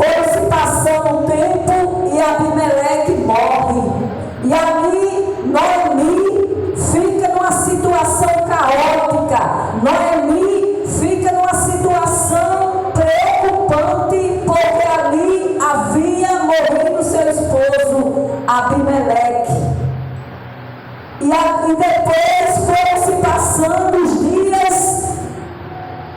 Foi-se passando o tempo e Abimeleque morre. E ali Noemi fica numa situação caótica. Noemi fica numa situação preocupante, porque ali havia morrido seu esposo Abimeleque. E depois foram-se passando os dias.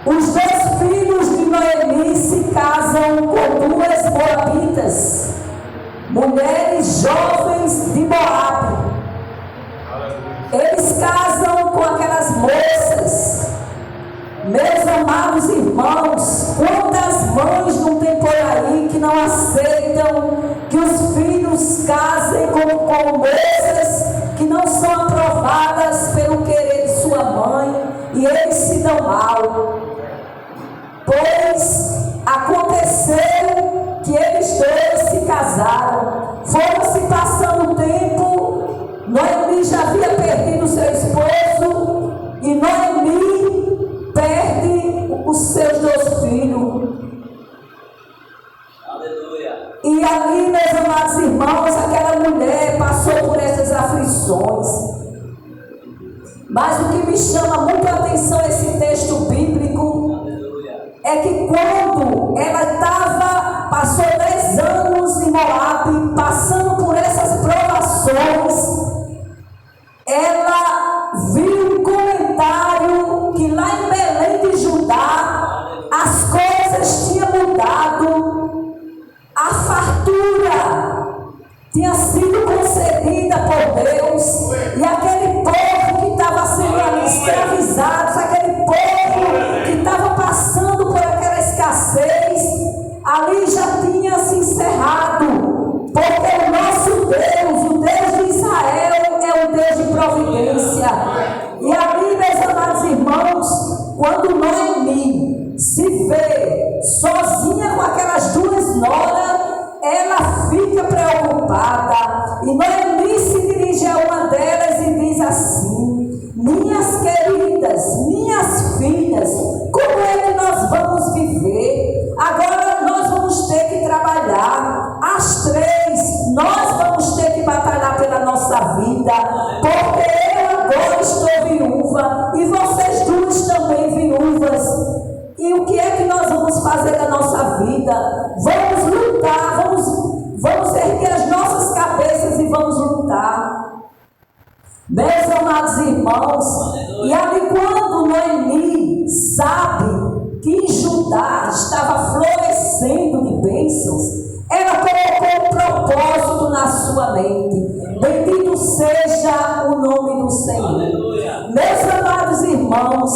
Os dois filhos de Noemi se casam com duas moabitas, mulheres jovens de Moabe. Eles casam com aquelas moças. Meus amados irmãos, quantas mães não tem por aí que não aceitam que os filhos casem com moças que não são aprovadas pelo querer de sua mãe, e eles se dão mal? Pois aconteceu que eles dois se casaram, foram se passando o tempo. Noemi já havia perdido seu esposo e Noemi perde os seus dois filhos. Aleluia. E ali, meus amados irmãos, aquela mulher passou por essas aflições. Mas o que me chama muito a atenção esse texto bíblico é que quando ela passou 10 anos em Moabe, passando por essas provações, ela viu um comentário que lá em Belém de Judá as coisas tinham mudado, a fartura tinha sido concedida por Deus, e aquele povo que estava sendo ali escravizado, aquele povo que estava passando por aquela escassez, ali já tinha se encerrado, porque o nosso Deus, o Deus de Israel, é um Deus de providência. E ali, meus amados irmãos, quando Noemi se vê sozinha com aquelas duas noras, ela fica preocupada, e Noemi se dirige a uma delas e diz assim: minhas queridas, minhas filhas, como é que nós vamos viver? Agora nós vamos ter que trabalhar, as três, nós vamos ter que batalhar pela nossa vida, porque eu agora estou viúva e vocês duas também viúvas. E o que é que nós vamos fazer da nossa vida? Vamos lutar, vamos erguer as nossas cabeças e vamos lutar. Meus amados irmãos, e ali quando Noemi sabe que em Judá estava florescendo de bênçãos, ela colocou um propósito na sua mente. Bendito seja o nome do Senhor. Aleluia. Meus amados irmãos,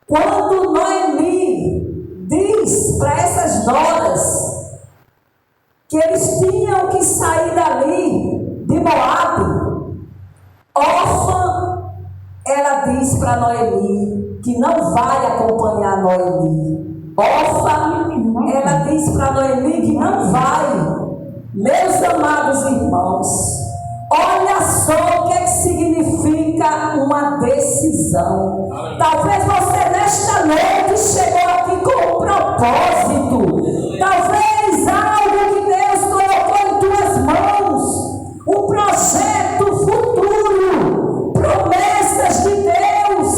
quando Noemi diz para essas noras que eles tinham que sair dali de Moabe, Orfa, ela diz para Noemi que não vai acompanhar Noemi. Orfa, ela diz para Noemi que não vai. Meus amados irmãos, olha só o que é que significa uma decisão. Talvez você nesta noite chegou aqui com um propósito. Talvez algo que Deus colocou em tuas mãos, um projeto futuro, promessas de Deus,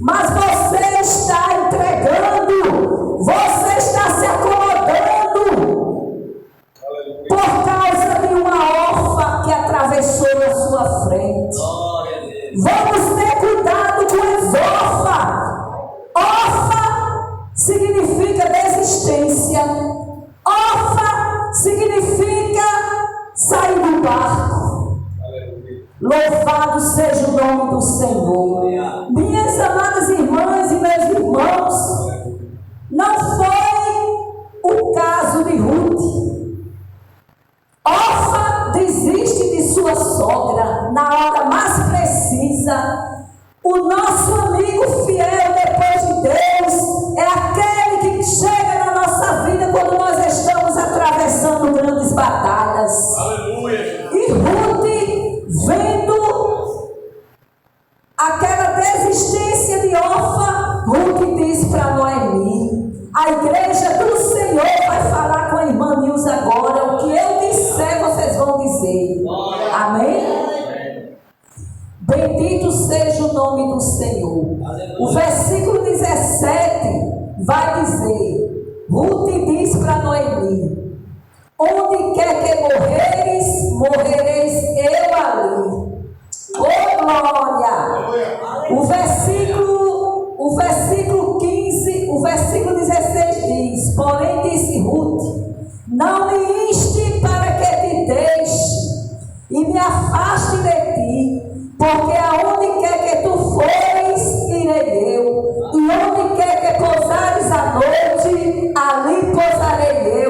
mas você está entregando, você está se acomodando por causa de uma orfa que atravessou na sua frente. Vamos ter cuidado com as orfas. Orfa significa desistência. Orfa significa sair do barco. Louvado seja o nome do Senhor. Minhas amadas irmãs e meus irmãos, não foi o caso de Ruth. Orfa desiste de sua sogra na hora mais precisa. O nosso amigo fiel depois de Deus é aquele que chega na nossa vida quando nós estamos atravessando grandes batalhas. Aleluia. E Ruth, vendo aquela desistência de Orfa, Ruth diz para Noemi: a igreja do Senhor vai O versículo 17 vai dizer: Ruth diz para Noemi: onde quer que morreres, morrereis eu ali. Oh glória! O versículo 15, o versículo 16 diz: porém disse Ruth: não me inste para que te deixe e me afaste de ti, porque aonde quer que tu fores, irei eu, e onde quer que pousares a noite, ali pousarei eu.